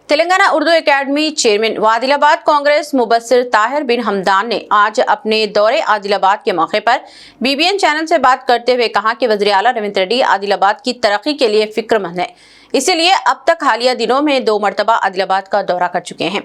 Telangana Urdu academy chairman व आदिलाबाद कांग्रेस मुबस्सिर ताहिर बिन हमदान ने आज अपने दौरे आदिलाबाद के मौके पर बीबीएन चैनल से बात करते हुए कहा कि वज़ीर आला रेवंत रेड्डी आदिलाबाद की तरक्की के लिए फिक्रमंद है, इसीलिए अब तक हालिया दिनों में 2 मरतबा आदिलाबाद का दौरा कर चुके हैं।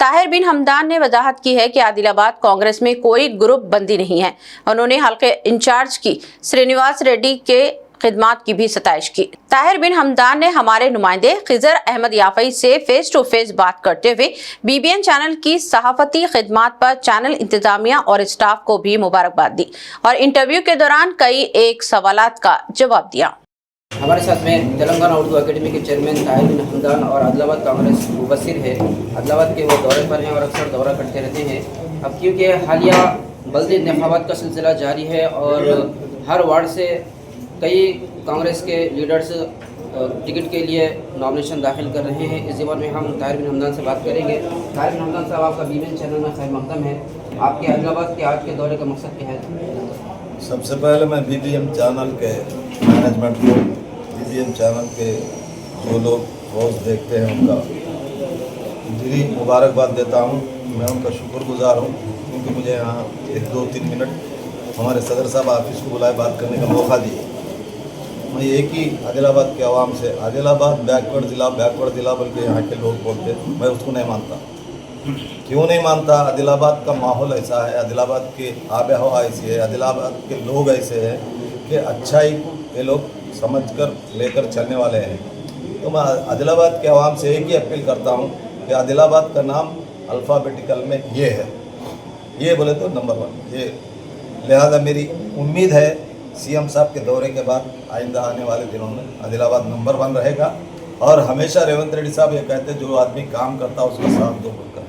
ताहिर बिन हमदान ने वजाहत की है कि आदिलाबाद कांग्रेस में कोई ग्रुप बंदी नहीं है। उन्होंने हल्के इंचार्ज की श्रीनिवास रेड्डी के खिदमात की भी सताइश की। ताहिर बिन हमदान ने हमारे नुमाइंदे खिजर अहमद याफई से फेस टू फेस बात करते हुए बीबीएन चैनल की सहाफती खिदमात पर चैनल इंतजामिया और स्टाफ को भी मुबारकबाद दी और इंटरव्यू के दौरान कई एक सवालात का जवाब दिया। हमारे साथ में तेलंगाना उर्दू एकेडमी के चेयरमैन ताहिर बिन हमदान और आदिलाबाद कांग्रेस मुबस्सिर है। आदिलाबाद के वो दौरे पर हैं और अक्सर दौरा करते रहते हैं। अब क्योंकि हालिया बल्दी इंतखाबात का सिलसिला जारी है और हर वार्ड से कई कांग्रेस के लीडर्स टिकट के लिए नॉमिनेशन दाखिल कर रहे हैं। इस ज़माने में हम ताहिर बिन हमदान से बात करेंगे। ताहिर बिन हमदान साहब, आपका बीबीएन चैनल में खैर मकदम है। आपके आदिलाबाद के आज के दौरे का मकसद क्या है? सबसे पहले मैं बीबीएन चैनल के मैनेजमेंट को, बीबीएन चैनल के जो लोग रोज़ देखते हैं उनका दिली मुबारकबाद देता हूँ। मैं उनका शुक्रगुजार हूँ क्योंकि मुझे यहाँ 1-2-3 मिनट हमारे सदर साहब ऑफिस को बुलाए बात करने का मौका दिया। मैं एक ही आदिलाबाद के आवाम से, आदिलाबाद बैकवर्ड ज़िला बोल के यहाँ के लोग बोलते हैं, मैं उसको नहीं मानता। क्यों नहीं मानता? आदिलाबाद का माहौल ऐसा है, आदिलाबाद के आब हवा ऐसी है, आदिलाबाद के लोग ऐसे हैं कि अच्छाई को ये लोग समझकर लेकर चलने वाले हैं। तो मैं आदिलाबाद के आवाम से एक ही अपील करता हूँ कि आदिलाबाद का नाम अल्फ़ाबेटिकल में ये है, ये बोले तो नंबर 1 ये। लिहाजा मेरी उम्मीद है सीएम साहब के दौरे के बाद आइंदा आने वाले दिनों में आदिलाबाद नंबर 1 रहेगा। और हमेशा रेवंत रेड्डी साहब ये कहते हैं जो आदमी काम करता है उसका साथ दो बोलकर।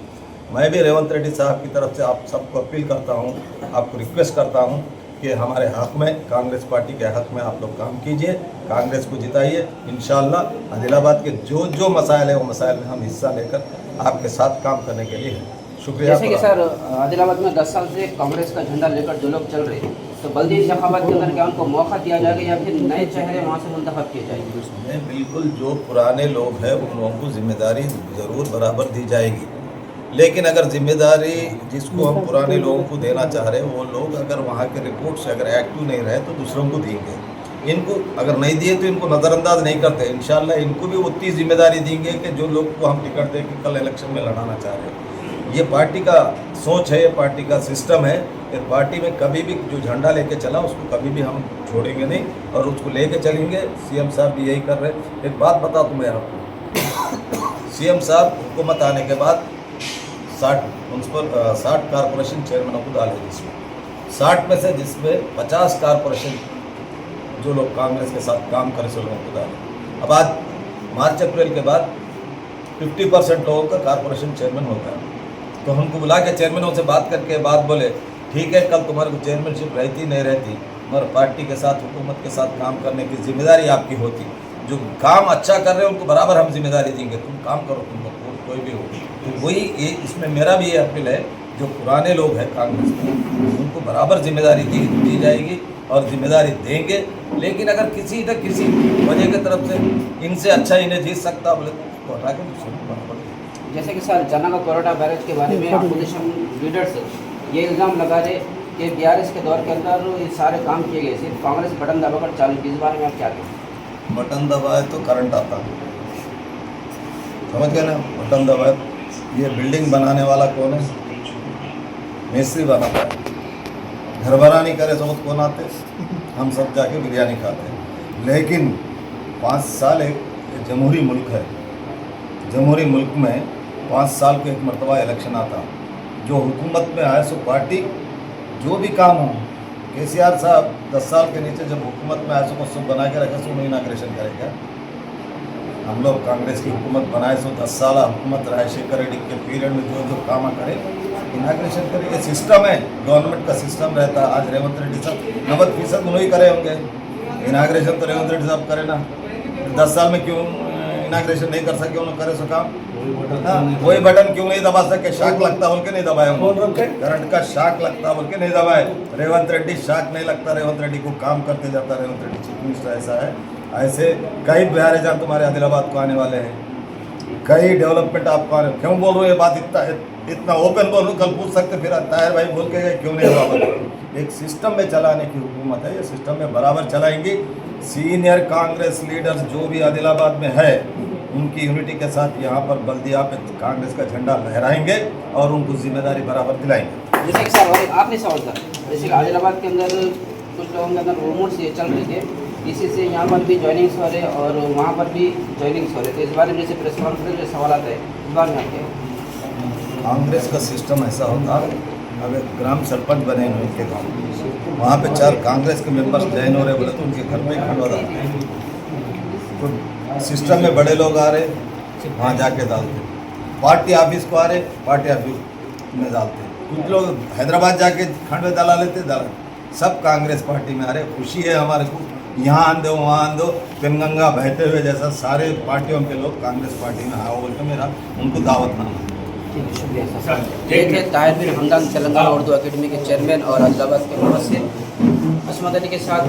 मैं भी रेवंत रेड्डी साहब की तरफ से आप सबको अपील करता हूँ, आपको रिक्वेस्ट करता हूँ कि हमारे हक़ में, कांग्रेस पार्टी के हक़ में आप लोग काम कीजिए, कांग्रेस को जिताइए। इंशाअल्लाह आदिलाबाद के जो मसाइल है वो मसाइल में हम हिस्सा लेकर आपके साथ काम करने के लिए हैं। शुक्रिया। जैसे कि सर, आदिलाबाद में 10 साल से कांग्रेस का झंडा लेकर जो लोग चल रहे हैं, तो बल्दी इंतखाबात के अंदर क्या उनको मौका दिया जाएगा या फिर नए चेहरे वहाँ से मुंतखब किए जाएंगे? नहीं, बिल्कुल जो पुराने लोग हैं उन लोगों को जिम्मेदारी ज़रूर बराबर दी जाएगी, लेकिन अगर जिम्मेदारी जिसको हम पुराने लोगों को देना चाह रहे हैं वो लोग अगर वहाँ के रिपोर्ट से अगर एक्टिव नहीं रहे तो दूसरों को देंगे। इनको अगर नहीं दिए तो इनको नज़रअंदाज नहीं करते। इंशाल्लाह इनको भी उतनी जिम्मेदारी देंगे कि जो लोग को हम टिकट दे के कल इलेक्शन में लड़ाना चाह रहे हैं। ये पार्टी का सोच है, ये पार्टी का सिस्टम है। ये पार्टी में कभी भी जो झंडा लेके चला उसको कभी भी हम छोड़ेंगे नहीं और उसको लेके चलेंगे। सीएम साहब भी यही कर रहे हैं। एक बात बता दूँ मैं आपको, सीएम साहब हुकूमत आने के बाद 60 कारपोरेशन चेयरमैनों को डाले, जिसमें 60 में से जिसमें 50 कारपोरेशन जो लोग कांग्रेस के साथ काम करे से लोगों को डाले। अब आज मार्च अप्रैल के बाद 50% लोगों का कारपोरेशन चेयरमैन होता है। तो हमको बुला के चेयरमैनों से बात करके बात बोले, ठीक है कल तुम्हारे को चेयरमैनशिप रहती नहीं रहती, मगर पार्टी के साथ, हुकूमत के साथ काम करने की जिम्मेदारी आपकी होती। जो काम अच्छा कर रहे हैं उनको बराबर हम जिम्मेदारी देंगे, तुम काम करो, तुम कोई भी हो। तो वही ये इसमें मेरा भी ये अपील है, जो पुराने लोग हैं कांग्रेस में उनको बराबर जिम्मेदारी दी जाएगी और जिम्मेदारी देंगे। लेकिन अगर किसी न किसी वजह की तरफ से इनसे अच्छा इन्हें जीत सकता बोले तो उसको हटा के दूसरे को बनाना पड़ेगा। जैसे कि सर, जनागा कोरोटा बैरेज के बारे में अपोजिशन लीडर्स ये इल्ज़ाम लगा रहे कि बीआरएस के दौर के अंदर ये सारे काम किए गए, सिर्फ कांग्रेस बटन दबाकर चालू की। इस बारे में आप क्या कहें? बटन दबाए तो करंट आता है, समझ गए ना? बटन दबाए। ये बिल्डिंग बनाने वाला कौन है? मिस्त्री बनाता है। घर बनानी करे तो कौन आते? हम सब जाके बिरयानी खाते हैं। लेकिन 5 साल एक जमहूरी मुल्क है, जमहूरी मुल्क में 5 साल को एक मरतबा इलेक्शन आता। जो हुकूमत में आए सो पार्टी जो भी काम हो, केसीआर साहब 10 साल के नीचे जब हुकूमत में आए सो सब बना के रखे सो इनाग्रेशन करेगा। हम लोग कांग्रेस की हुकूमत बनाए सो 10 साल हुकूमत राजशेखर रेड्डी के पीरियड में जो काम करे इनाग्रेशन करे। ये सिस्टम है, गवर्नमेंट का सिस्टम रहता है। आज रेवंत रेड्डी साहब 90% उन्होंने करे होंगे इनाग्रेशन, तो रेवंत रेड्डी साहब करे ना। 10 साल में क्यों इनाग्रेशन नहीं कर सके? उन्होंने करे सो काम, वही बटन क्यों नहीं दबा सके? शाक लगता बोल के नहीं दबाए, करंट का शाक लगता बोल के नहीं दबाए। रेवंत रेड्डी शाक नहीं लगता, रेवंत रेड्डी को काम करते जाता। रेवंत रेड्डी चीफ मिनिस्टर ऐसा है। ऐसे कई बिहारी जान तुम्हारे आदिलाबाद को आने वाले हैं। कई डेवलपमेंट आपको आ रहे, क्यों बोल रहे हो ये बात इतना ओपन बोल रहा हूँ, कल पूछ सकते फिर ताहिर भाई बोल के गए क्यों नहीं हुआ। एक सिस्टम में चलाने की हुकूमत है, ये सिस्टम में बराबर चलाएंगी। सीनियर कांग्रेस लीडर्स जो भी आदिलाबाद में है उनकी यूनिटी के साथ यहाँ पर बल्दिया पे कांग्रेस का झंडा लहराएंगे और उनको जिम्मेदारी बराबर दिलाएंगे। जैसे कि सर आपने सवाल था, जैसे कि आदिलाबाद के अंदर कुछ लोगों के अंदर रूमर्स ये चल रहे थे, इसी से यहाँ पर भी ज्वाइनिंग्स हो रहे और वहाँ पर भी ज्वाइनिंग्स हो रहे थे। इस बारे में जैसे प्रेस कॉन्फ्रेंस में सवाल आता है, इस बारे में आपके कांग्रेस का सिस्टम ऐसा होता, अगर ग्राम सरपंच बने हैं उनके गाँव, वहाँ पे 4 कांग्रेस के मेंबर्स ज्वाइन हो रहे बोले तो उनके घर में खंडवा डालते हैं। तो सिस्टम में बड़े लोग आ रहे वहाँ जाके डालते, पार्टी ऑफिस को आ रहे पार्टी ऑफिस में डालते, कुछ लोग हैदराबाद जाके खंडवा डाला लेते सब कांग्रेस पार्टी में आ रहे। खुशी है हमारे को, यहाँ आन दो वहाँ आन दो, पेनगंगा बहते हुए जैसा सारे पार्टियों के लोग कांग्रेस पार्टी में आओ बोल के मेरा उनको दावत नामा। शुक्रिया सर। ये थे ताहिर बिन हमदान तेलंगाना उर्दू अकेडमी के चेयरमैन और आदिलाबाद के मुबस्सिर। असमत अली के साथ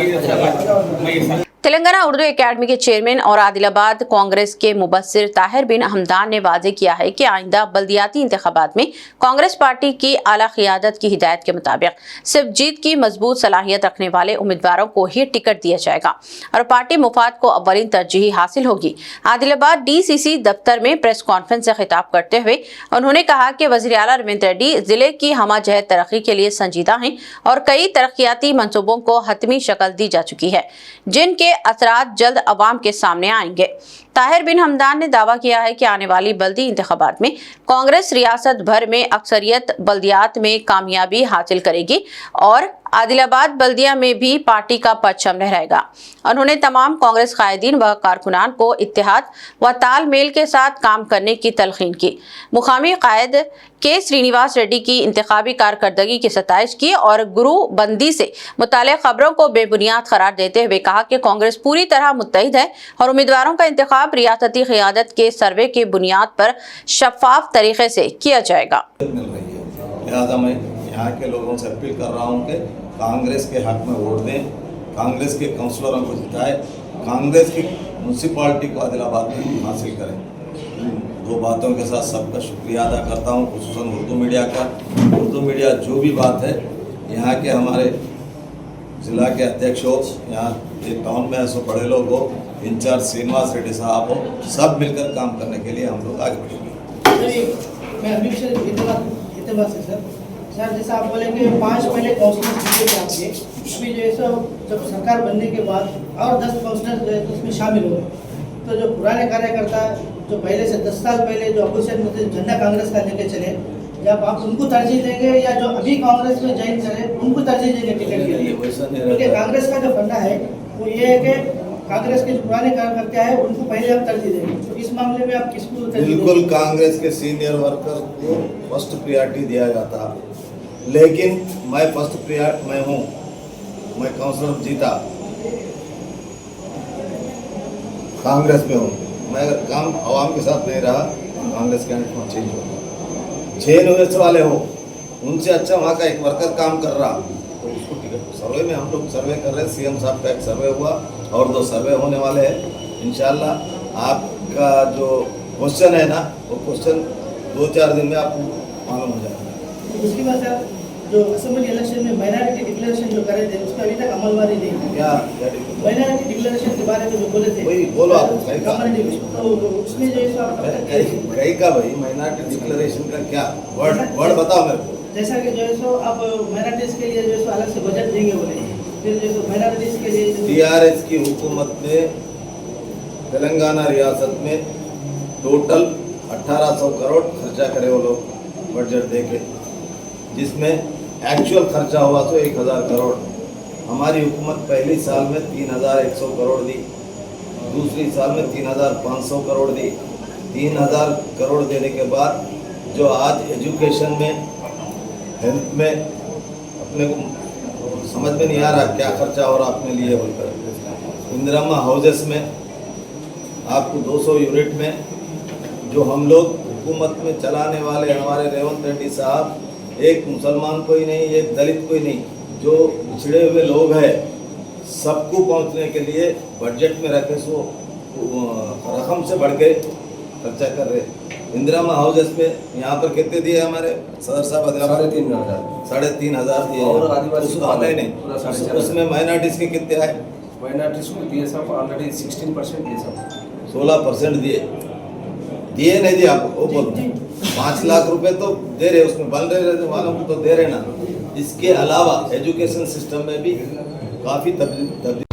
चेयरमैन तेलंगाना उर्दू एकेडमी के चेयरमैन और आदिलाबाद कांग्रेस के मुबस्सिर ताहिर बिन हमदान ने वाजे किया है कि आइंदा बल्दियाती इंतखाबात में कांग्रेस पार्टी की आला क़ियादत की हिदायत के मुताबिक सिर्फ जीत की मजबूत सलाहियत रखने वाले उम्मीदवारों को ही टिकट दिया जाएगा और पार्टी मुफाद को अव्वलीन तरजीह हासिल होगी। आदिलाबाद DCC दफ्तर में प्रेस कॉन्फ्रेंस से खिताब करते हुए उन्होंने कहा कि वज़ीर आला रविंद्र रेड्डी जिले की हमाजहत तरक्की के लिए संजीदा हैं और कई तरक्याती मंसूबों को हतमी शक्ल दी जा चुकी है, जिनके असरात जल्द अवाम के सामने आएंगे। ताहिर बिन हमदान ने दावा किया है कि आने वाली बल्दी इंतखाबात में कांग्रेस रियासत भर में अक्सरियत बल्दियात में कामयाबी हासिल करेगी और आदिलाबाद बल्दिया में भी पार्टी का परचम लहराएगा। उन्होंने तमाम कांग्रेस कायदीन व कारकुनान को इत्तेहाद व तालमेल के साथ काम करने की तलकीन की। मुकामी कायद के श्रीनिवास रेड्डी की इंतखाबी कारकर्दगी की सताइश की और गुरु बंदी से मुताल्लिक़ खबरों को बेबुनियाद करार देते हुए कहा कि कांग्रेस पूरी तरह मुत्तहिद है और उम्मीदवारों का इंतखाब रियासती क़ियादत के सर्वे की बुनियाद पर शफाफ तरीके से किया जाएगा। लिहाजा मैं यहाँ के लोगों से अपील कर रहा हूँ कि कांग्रेस के हक में वोट दें, कांग्रेस के काउंसलरों को जिताएं, कांग्रेस की म्यूनसिपालिटी को आदिलाबाद में हासिल करें। दो बातों के साथ सबका शुक्रिया अदा करता हूँ, खुसूसन उर्दू मीडिया का। उर्दू मीडिया जो भी बात है, यहाँ के हमारे ज़िला के अध्यक्ष हो, यहाँ एक टाउन में ऐसे बड़े लोग हो, इंचार्ज श्रीनिवास रेड्डी साहब हो, सब मिलकर काम करने के लिए हम लोग आगे बढ़ेंगे। मैं अभी से सर जैसा आप बोले कि 5 पहले काउंसलर्स दिए थे आपके, अभी जो है सो जब सरकार बनने के बाद और 10 काउंसलर जो है उसमें शामिल हो गए। तो जो पुराने कार्यकर्ता जो पहले से 10 साल पहले जो अपोजिशन में थे, झंडा कांग्रेस का लेके चले, जब आप उनको तरजीह देंगे या जो अभी कांग्रेस में ज्वाइन करें उनको तरजीह देंगे टिकट के लिए? क्योंकि कांग्रेस का जो फंडा है वो ये है कि कांग्रेस के जो पुराने कार्यकर्ता है उनको पहले हम तरजीह देंगे। तो इस मामले में आप किसको तरजीह देंगे? बिल्कुल कांग्रेस के सीनियर वर्कर को फर्स्ट प्रायोरिटी दिया जाता, लेकिन मैं फर्स्ट प्रायोरिटी मैं हूँ, मैं काउंसलर जीता कांग्रेस में हूँ। मैं अगर काम आवाम के साथ नहीं रहा, कांग्रेस कैंडिडेट चेंज होगा। 6 यूएस वाले हो, उनसे अच्छा वहाँ का एक वर्कर काम कर रहा तो उसको टिकट। सर्वे में हम लोग सर्वे कर रहे हैं, CM साहब का एक सर्वे हुआ और 2 सर्वे होने वाले हैं। इंशाल्लाह आपका जो क्वेश्चन है ना, वो क्वेश्चन 2-4 दिन में आपको मालूम हो जाएगा। उसके बाद सर जो असेंबली इलेक्शन में माइनॉरिटी डिक्लेरेशन जो करे थे उसका अभी तक अमलवारी नहीं है। क्या माइनॉरिटी डिक्लेरेशन के बारे में जो बोले थे वही बोलो आप। तो उसमें जो है कहीं का भाई माइनॉरिटी डिक्लेरेशन का क्या वर्ड बताओ मेरे को। जैसा कि जो है सो अब माइनॉरिटीज के लिए जो है सो अलग से बजट देंगे बोले, फिर जो है माइनॉरिटीज के लिए TRS की हुकूमत में तेलंगाना रियासत में टोटल 1800 करोड़ खर्चा करे वो लोग बजट दे के, जिसमें एक्चुअल खर्चा हुआ तो 1000 करोड़। हमारी हुकूमत पहली साल में 3100 करोड़ दी, दूसरी साल में 3500 करोड़ दी। 3000 करोड़ देने के बाद जो आज एजुकेशन में, हेल्थ में अपने को समझ में नहीं आ रहा क्या खर्चा हो रहा अपने लिए बोलकर। इंदिरा हाउसेस में आपको 200 यूनिट में जो हम लोग हुकूमत में चलाने वाले हमारे रेवंत रेड्डी साहब, एक मुसलमान कोई नहीं, एक दलित कोई नहीं, जो पिछड़े हुए लोग हैं सबको पहुंचने के लिए बजट में रखे सो रकम से बढ़ के खर्चा कर रहे। इंदिरा हाउसेस पे यहाँ पर कितने दिए हमारे सदर साहब आदिलाबाद? 3,500 दिए और आदिवासी उसको आता ही नहीं। पूरा 4,500 उसमें माइनॉरिटीज के कितने आए? माइनॉरिटीज को दिए सब ऑलरेडी 16% दिए सब 16% दिए नहीं दिए आपको वो बोलो 5 लाख रुपए तो दे रहे, उसमें बन रहे वालों को तो दे रहे ना। इसके अलावा एजुकेशन सिस्टम में भी काफ़ी तब्दीली